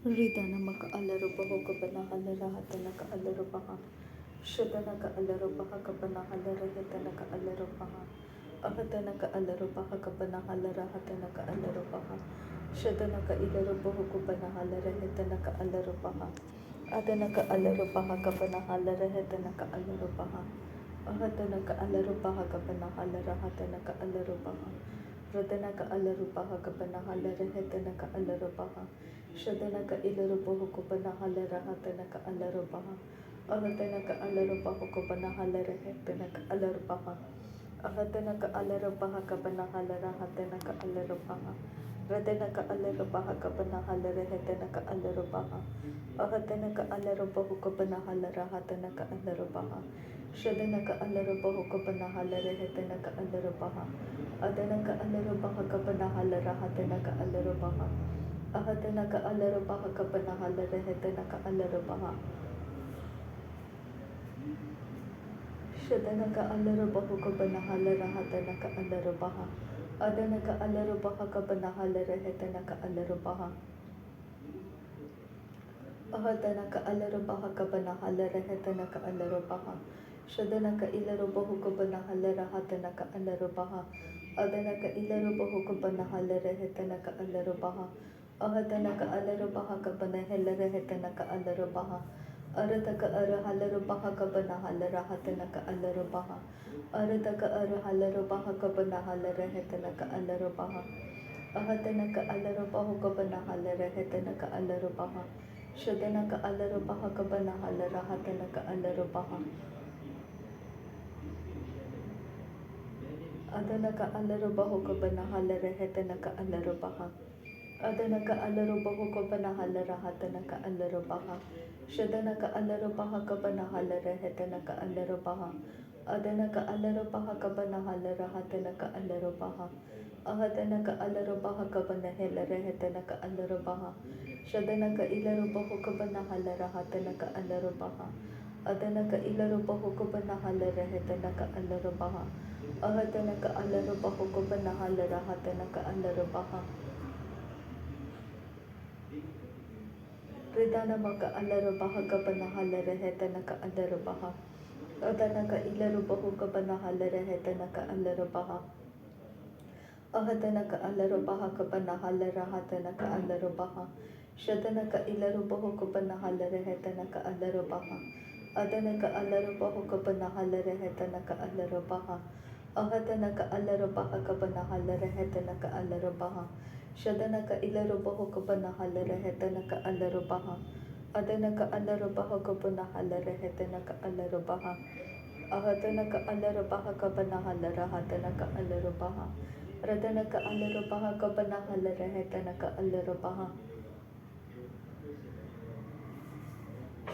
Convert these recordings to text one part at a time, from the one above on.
Ridanamaka alarubaho kabanahalara hatanaka alarubaha. Shadanaka alarubaha kabanahalara hitanaka alarubaha. Ahatanaka alarubaha kabanahalara hatanaka alarubaha. Shadanaka ilarubaho kabanahalara hitanaka alarubaha. Adanaka alarubaha kabanahalara hitanaka alarubaha. Ahatanaka alarubaha kabanahalara hatanaka alarubaha. Radanaka alarubaha kabanahalara hitanaka alarubaha. Shadanaka ilarubaho kabanahalara hatanaka alarubaha. Ahatanaka alarubaho kabanahalara hitanaka alarubaha. Ahatanaka alarubaha kabanahalara hatanaka alarubaha. Radanaka alarubaha kabanahalara hitanaka alarubaha. Ahatanaka alarubaho kabanahalara hatanaka alarubaha. Shadanaka alarubaho kabanahalara hitanaka alarubaha. Adanaka alarubaha kabanahalara hatanaka alarubaha. Ahatanaka alarubaha kabanahalara hitanaka alarubaha. Shadanaka alarubaho kabanahalara hatanaka alarubaha. Adanaka alarubaha kabanahalara hitanaka alarubaha. Ahatanaka alarubaha kabanahalara hitanaka alarubaha. Shadanaka ilarubaho kabanahalara hatanaka alarubaha. Adanaka ilarubaho kabanahalara hitanaka alarubaha. Ahatanaka alarubaha kabanahalara hitanaka alarubaha. Arataka arahalarubaha kabanahalara hatanaka alarubaha. Arataka arahalarubaha kabanahalara hitanaka alarubaha. Ahatanaka alarubaho kabanahalara hitanaka alarubaha. Shadanaka alarubaha kabanahalara hatanaka alarubaha. Adanaka alarubaho kabanahalara hitanaka alarubaha. Adanaka alarubaho kabanahalara hatanaka alarubaha. Shadanaka alarubaha kabanahalara hitanaka alarubaha. Adanaka alarubaha kabanahalara hatanaka alarubaha. Ahatanaka alarubaha kabanahalara hitanaka alarubaha. Shadanaka ilarubaho kabanahalara hatanaka alarubaha. Adanaka ilarubaho kabanahalara hitanaka alarubaha. Ahatanaka alarubaho kabanahalara hatanaka alarubaha. Ridanamaka alarubaha kabanahalara hitanaka alarubaha. Adanaka ilarubaho kabanahalara hitanaka alarubaha. Ahatanaka alarubaha kabanahalara hatanaka alarubaha. Shadanaka ilarubaho kabanahalara hitanaka alarubaha. Adanaka alarubaho kabanahalara hitanaka alarubaha. Ahatanaka alarubaha kabanahalara hitanaka alarubaha. Shadanaka ilarubaho kabanahalara hitanaka alarubaha. Adanaka alarubaha kabanahalara hitanaka alarubaha. Ahatanaka alarubaha kabanahalara hatanaka alarubaha. Radanaka alarubaha kabanahalara hitanaka alarubaha.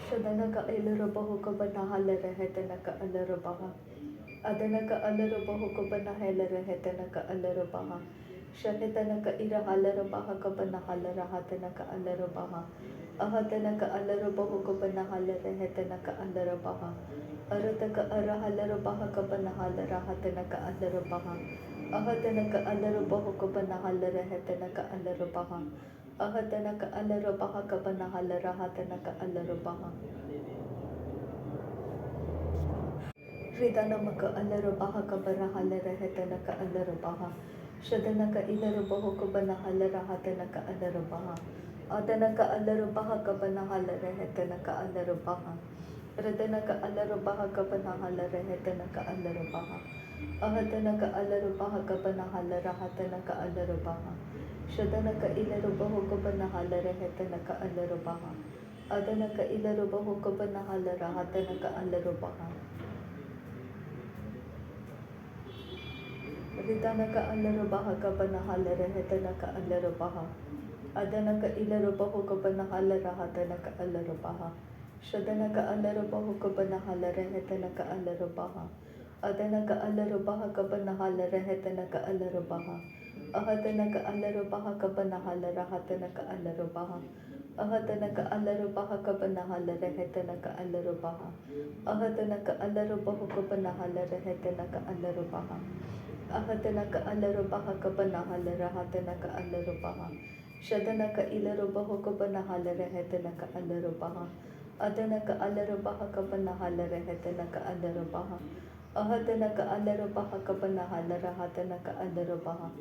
Shadanaka ilarubaho kabanahalara hitanaka alarubaha. Adanaka alarubaho kabanahalara hitanaka alarubaha. Shahitanaka irahalarabaha kabanahalara hatanaka alarubaha. Ahatanaka alarubaho kabanahalara hitanaka alarubaha. Arataka arahalarabaha kabanahalara hatanaka alarubaha. Ahatanaka alarubaho kabanahalara hitanaka alarubaha. Ahatanaka alarubaha kabanahalara hatanaka alarubaha. Ridanamaka alarubaha kabanahalara hitanaka alarubaha. Shadanaka ilarubaho kabanahalara hatanaka alarubaha. Adanaka alarubaha kabanahalara hitanaka alarubaha. Radanaka alarubaha kabanahalara hitanaka alarubaha. Ahatanaka alarubaha kabanahalara hatanaka alarubaha. Shadanaka ilarubaho kabanahalara hitanaka alarubaha. Adanaka ilarubaho kabanahalara hatanaka alarubaha. Ridanaka alarubaha kabanahalara hitanaka alarubaha. Adanaka ilarubaho kabanahalara hatanaka alarubaha. Shadanaka alarubaho kabanahalara hitanaka alarubaha. Adanaka alarubaha kabanahalara hitanaka alarubaha. Ahatanaka alarubaha kabanahalara hatanaka alarubaha. Ahatanaka alarubaha kabanahalara hitanaka alarubaha. Ahatanaka alarubaho kabanahalara hitanaka alarubaha. Ahatanaka alarubaha kabanahalara hatanaka alarubaha. Shadanaka ilarubaho kabanahala rehetanaka alarubaha. Adanaka alarubaha kabanahala rehetanaka alarubaha. Ahatanaka alarubaha kabanahala rahatanaka alarubaha.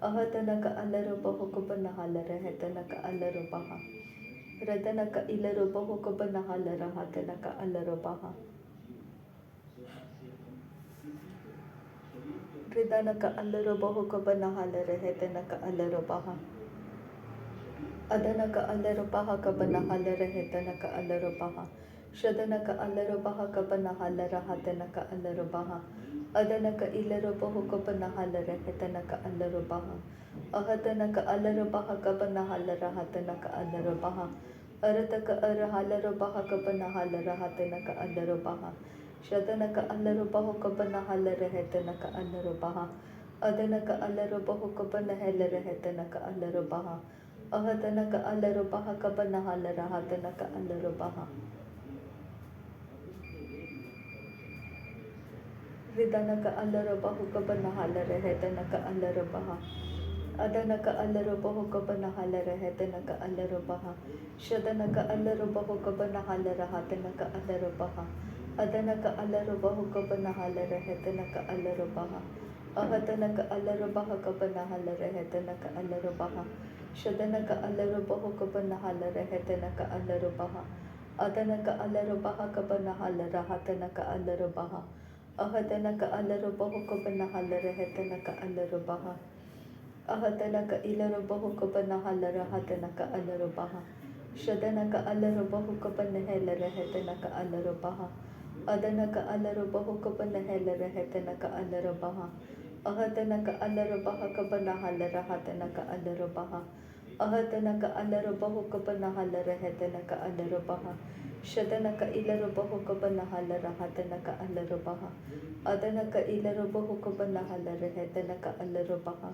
Ahatanaka alarubaho kabanahala rehetanaka alarubaha. Radanaka ilarubaho kabanahala rahatanaka alarubaha. Ridanaka alarubaho kabanahala rehetanaka alarubaha. Adanaka alarubaha kabanahala rehetanaka alarubaha. Shadanaka alarubaha kabanahala rahatanaka alarubaha. Adanaka ilarubaho kabanahala rehetanaka alarubaha. Ahatanaka alarubaha kabanahala rahatanaka alarubaha. Arataka arahalarubaha kabanahala rahatanaka alarubaha. Shadanaka alarubaho kabanahala rehetanaka alarubaha. Adanaka alarubaho kabanahala rehetanaka alarubaha. Ahatanaka alarubaha kabanahala rahatanaka alarubaha. Ridanaka alarubaho kabanahala rehetanaka alarubaha. Adanaka alarubaho kabanahala rehetanaka alarubaha. Shadanaka alarubaho kabanahala rahatanaka alarubaha. Adanaka alarubaho kabanahala rehetanaka alarubaha. Ahatanaka alarubaha kabanahala rehetanaka alarubaha. Shadanaka alarubaho kabanahala rehetanaka alarubaha. Adanaka alarubaha kabanahala rahatanaka alarubaha. Ahatanaka alarubaho kabanahala rehetanaka alarubaha. Ahatanaka ilarubaho kabanahala rahatanaka alarubaha. Shadanaka alarubaho kabanahala rehetanaka alarubaha. Adanaka alarubaho kabanahala rehetanaka alarubaha. Ahatanaka alarubaha kabanahala rahatanaka alarubaha. Ahatanaka alarubaho kabanahala rehetanaka alarubaha. Shadanaka ilarubaho kabanahala rahatanaka alarubaha. Adanaka ilarubaho kabanahala rehetanaka alarubaha.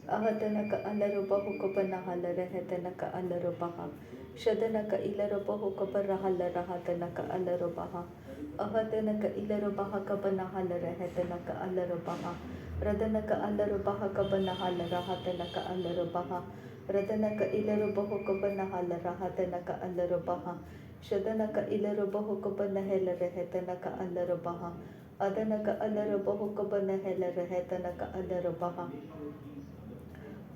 Ahatanaka alarubaho kabanahala rehetanaka alarubaha. Shadanaka ilarubaho kabanahala rahatanaka alarubaha. Ahatanaka ilarubaha kabanahala rehetanaka alarubaha. Radanaka alarubaha kabanahala rahatanaka alarubaha. Radanaka ilarubaho kabanahala rahatanaka alarubaha. Shadanaka ilarubaho kabanahala rehetanaka alarubaha. Adanaka alarubaho kabanahala rehetanaka alarubaha.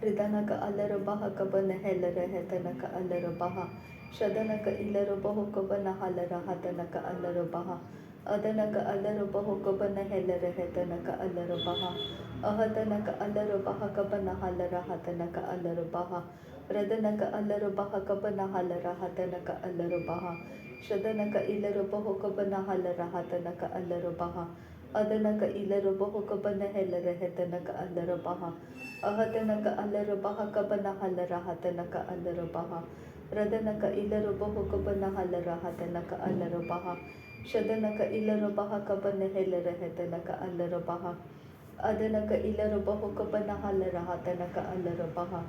Ridanaka alarubaha kabanahala rehetanaka alarubaha. Shadanaka ilarubaho kabanahala rahatanaka alarubaha. Adanaka alarubaho kabanahala rehetanaka alarubaha. Ahatanaka alarubaha kabanahala rahatanaka alarubaha. Radanaka alarubaha kabanahala rahatanaka alarubaha. Shadanaka ilarubaho kabanahala rahatanaka alarubaha. Adanaka ilarubaho kabanahala rehetanaka alarubaha. Ahatanaka alarubaha kabanahala rahatanaka alarubaha. Radanaka ilarubaho kabanahala rahatanaka alarubaha. Shadanaka ilarubaha kabanahala rehetanaka alarubaha. Adanaka ilarubaho kabanahala rahatanaka alarubaha.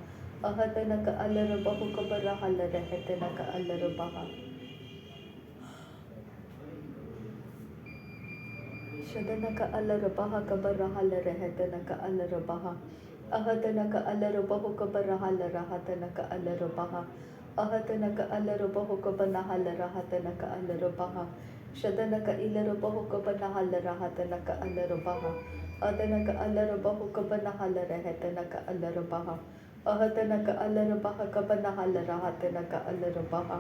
Ahatanaka alarubaho kabanahala rehetanaka alarubaha. Shadanaka alarubaha kabanahala rehetanaka alarubaha. Ahatanaka alarubaho kabanahala rahatanaka alarubaha. Ahatanaka alarubaho kabanahala rahatanaka alarubaha. Shadanaka ilarubaho kabanahala rahatanaka alarubaha. Adanaka alarubaho kabanahala rehetanaka alarubaha. Ahatanaka alarubaha kabanahala rahatanaka alarubaha.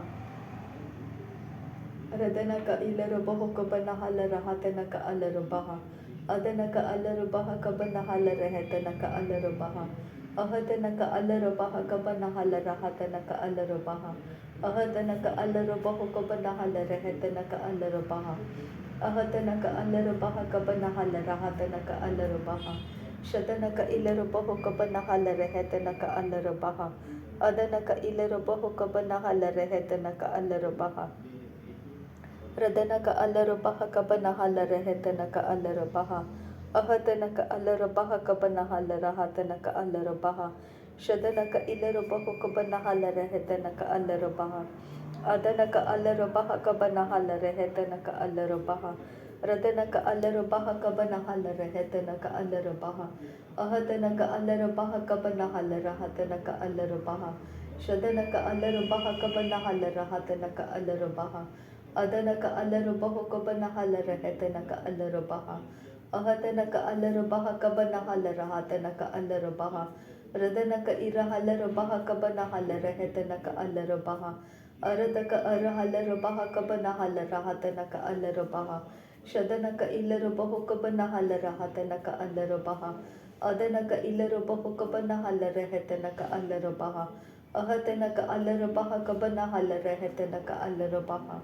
Radanaka ilarubaho kabanahala rahatanaka alarubaha. Adanaka alarubaha kabanahala rehetanaka alarubaha. Ahatanaka alarubaha kabanahala rahatanaka alarubaha. Ahatanaka alarubaho kabanahala rehetanaka alarubaha. Ahatanaka alarubaha kabanahala rahatanaka alarubaha. Shadanaka ilarubaho kabanahala rehetanaka alarubaha. Adanaka ilarubaho kabanahala rehetanaka alarubaha. Radanaka alarubaha kabanahala rehetanaka alarubaha. Ahatanaka alarubaha kabanahala rahatanaka alarubaha. Shadanaka ilarubaho kabanahala rehetanaka alarubaha. Adanaka alarubaha kabanahala rehetanaka alarubaha. Radanaka alarubaha kabanahala rehetanaka alarubaha. Ahatanaka alarubaha kabanahala rahatanaka alarubaha. Shadanaka alarubaha kabana halara hatanaka alarubaha. Adanaka alarubaho kabana halara hetanaka alarubaha. Ahatanaka alarubaha kabana halara hatanaka alarubaha. Radanaka ira halarubaha kabana halara hetanaka alarubaha. Aradaka ara halarubaha kabana halara hatanaka alarubaha. Shadanaka ilarubaho kabana halara hatanaka alarubaha. Adanaka ilarubaho kabana halara hetanaka alarubaha. Ahatanaka alarabaha kabana halara hetanaka alarabaha.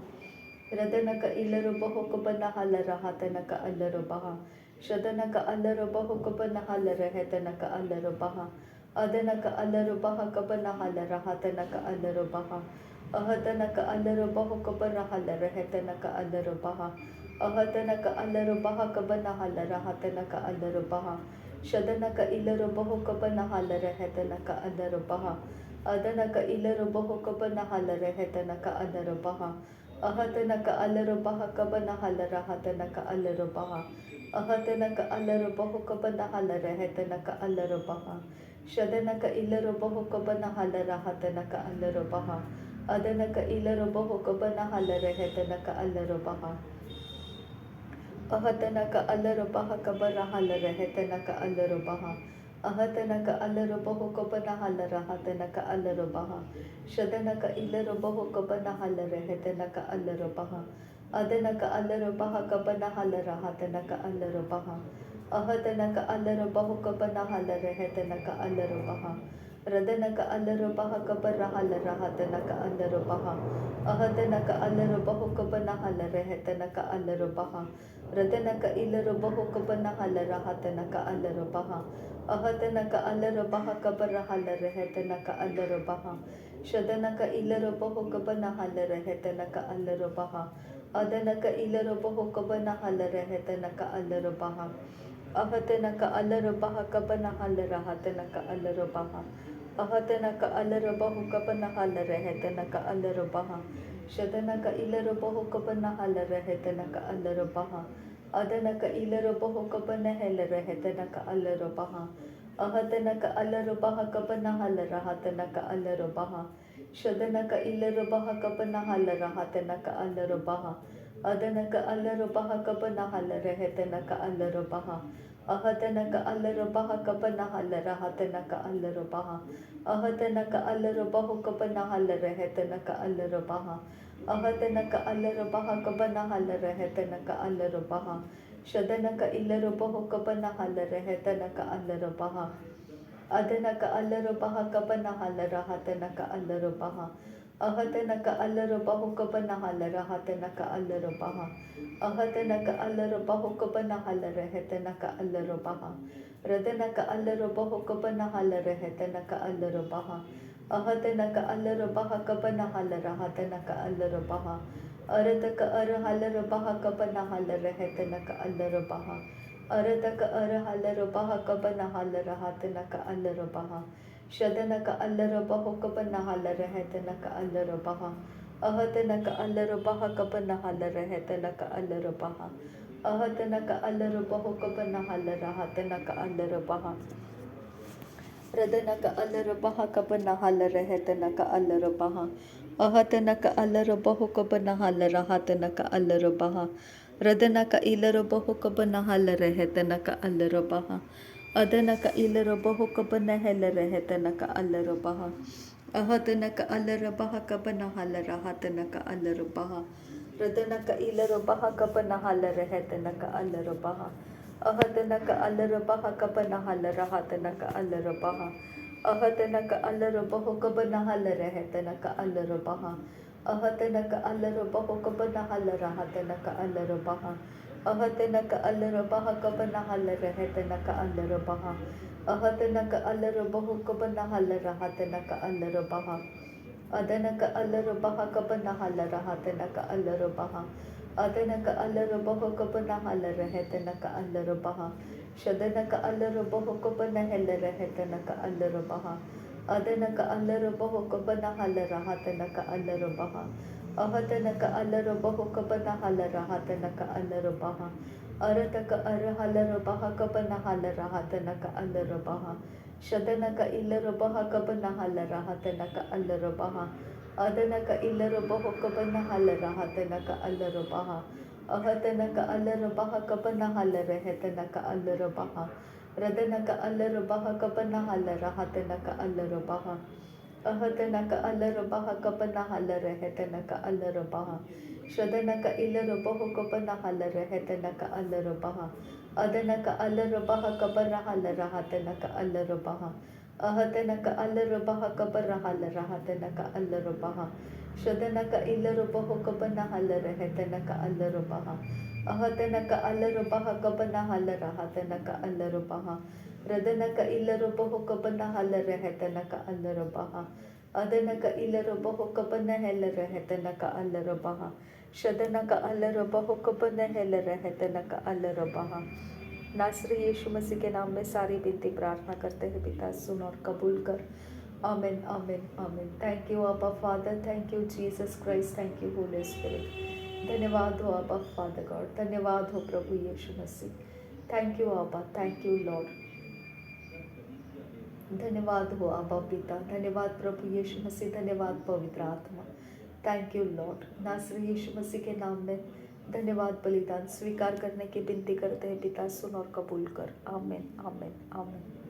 Radanaka ilarabaho kabana halara hatanaka alarabaha. Shadanaka alarabaho kabana halara hetanaka alarabaha. Adanaka alarabaha kabana halara hatanaka alarabaha. Ahatanaka alarabaho kabana halara hetanaka alarabaha. Ahatanaka alarabaha kabana halara hatanaka alarabaha. Shadanaka ilarabaho kabana halara hetanaka alarabaha. Adanaka ilarubaho kabana halara hetanaka alarabaha. Ahatanaka alarabaha kabana halara hatanaka alarabaha. Ahatanaka alarabaho kabana halara hetanaka alarabaha. Shadanaka ilarubaho kabana halara hatanaka alarabaha. Adanaka ilarubaho kabana halara hetanaka alarabaha. Ahatanaka alarabaha kabana halara hetanaka alarabaha. Ahatanaka alarabaho kabana halara hatanaka alarabaha. Shadanaka ilarabaho kabana halara hetanaka alarabaha. Adanaka alarabaha kabana halara hatanaka alarabaha. Ahatanaka alarabaho kabana halara hetanaka alarabaha. Radanaka alarabaha kabana halara hatanaka alarabaha. Ahatanaka alarabaho kabana halara hetanaka alarabaha. Radanaka ilarabaho kabana halara hatanaka alarabaha. Ahatanaka alarabaha kabara halara hetanaka alarabaha. Shadanaka ilarabaho kabana halara hetanaka alarabaha. Adanaka ilarabaho kabana halara hetanaka alarabaha. Ahatanaka alarabaha kabana halara hatanaka alarabaha. Ahatanaka alarabaho kabana halara hetanaka alarabaha. Shadanaka ilarabaho kabana halara hetanaka alarabaha. Adanaka ilarabaho kabana halara hetanaka alarabaha. Ahatanaka alarabaha kabana halara hatanaka alarabaha. Shadanaka ilarabaha kabana halara hatanaka alarabaha. Adanaka alarabaha kabana halara hetanaka alarabaha. Ahatanaka alarabaha kabana halara hatanaka alarabaha. Ahatanaka alarabaho kabana halara hetanaka alarabaha. Ahatanaka alarabaha kabana halara hetanaka alarabaha. Shadanaka ilarabaho kabana halara hetanaka alarabaha. Adanaka alarabaha kabana halara hatanaka alarabaha. Ahatanaka alarabaho kabana halara hatanaka alarabaha. Ahatanaka alarabaho kabana halara hetanaka alarabaha. Radanaka alarabaho kabana halara hetanaka alarabaha. Ahatanaka alarabaha kabana halara hatanaka alarabaha. Aradaka ara halarabaha kabana halara hetanaka alarabaha. Aradaka ara halarabaha kabana halara hatanaka alarabaha. Shadanaka alarabaho kabana halara hetanaka alarabaha. Ahatanaka alarabaha kabana halara hetanaka alarabaha. Ahatanaka alarabaho kabana halara hatanaka alarabaha. Radanaka alarabaha kabana halara hetanaka alarabaha. Ahatanaka alarabaho kabana halara hatanaka alarabaha. Radanaka ilarabaho kabana halara hetanaka alarabaha. Adanaka ilarabaho kabana halara hetanaka alarabaha. Ahatanaka alarabaha kabana halara hatanaka alarabaha. Radanaka ilarabaha kabana halara hetanaka alarabaha. Ahatanaka alarabaha kabana halara hatanaka alarabaha. Ahatanaka alarabaho kabana halara hetanaka alarabaha. Ahatanaka alarabaho kabana halara hatanaka alarabaha. Ahatanaka alarabaha kabana halara hetanaka alarabaha. Ahatanaka alarabaho kabana halara hatanaka alarabaha. Adanaka alarabaha kabana halara hatanaka alarabaha. Adanaka alarabaho kabana halara hetanaka alarabaha. Shadanaka alarabaho kabana halara hetanaka alarabaha. Adanaka alarabaho kabana halara hatanaka alarabaha. Ahatanaka alarabaho kabana halara hatanaka alarabaha. Arataka ara halarabaha kabana halara hatanaka alarabaha. ಶದನಕ ಇಲ್ಲರಬಹ ಕಬನ ಹಲರಹ ತನಕ ಅಲ್ಲರಬಹ ಅದನಕ ಇಲ್ಲರಬಹ ಕಬನ ಹಲರಹ ತನಕ ಅಲ್ಲರಬಹ ಅಹತನಕ ಅಲ್ಲರಬಹ ಕಬನ ಹಲರಹ ತನಕ ಅಲ್ಲರಬಹ ರದನಕ ಅಲ್ಲರಬಹ ಕಬನ ಹಲರಹ ತನಕ ಅಲ್ಲರಬಹ ಅಹತನಕ ಅಲ್ಲರಬಹ ಕಬನ ಹಲರಹ ತನಕ ಅಲ್ಲರಬಹ ಶದನಕ ಇಲ್ಲರಬಹ ಕಬನ ಹಲರಹ ತನಕ ಅಲ್ಲರಬಹ ಅದನಕ ಅಲ್ಲರಬಹ ಕಬರ ಹಲರಹ ತನಕ ಅಲ್ಲರಬಹ ಅಹತನಕ ಅಲ್ಲರಬಹ ಕಬರ ಹಲರಹ ತನಕ ಅಲ್ಲರಬಹ ಶದನಕ ಇಲ್ಲರಬಹ ಕಬನ ಹಲರಹ ತನಕ ಅಲ್ಲರಬಹ ಅಹತನಕ ಅಲ್ಲರಬಹ ಕಬನ ಹಲರಹ ತನಕ ಅಲ್ಲರಬಹ ರದನಕ ಇಲ್ಲರಬಹ ಕಬನ ಹಲರಹ ತನಕ ಅಲ್ಲರಬಹ ಅದನಕ ಇಲ್ಲರಬಹ ಕಬನ ಹೆಲರಹ ತನಕ ಅಲ್ಲರಬಹ शदनक अल्लरबह कबन हेलरह तनक अल्लरबह। नासरी यीशु मसीह के नाम में सारी विनती प्रार्थना करते हैं पिता, सुन और कबूल कर। आमीन आमीन आमीन। थैंक यू अब्बा father, thank you Jesus Christ, thank you Holi spirit. धन्यवाद हो अब्बा फादर गॉड, धन्यवाद हो प्रभु यीशु मसीह। थैंक यू अब्बा, थैंक यू लॉर्ड। धन्यवाद हो अब्बा पिता, धन्यवाद प्रभु यीशु मसीह, धन्यवाद पवित्र आत्मा। Thank you Lord. नासरी यीशु मसीह के नाम में धन्यवाद बलिदान स्वीकार करने की विनती करते हैं पिता, सुन और कबूल कर। आमीन आमीन आमीन।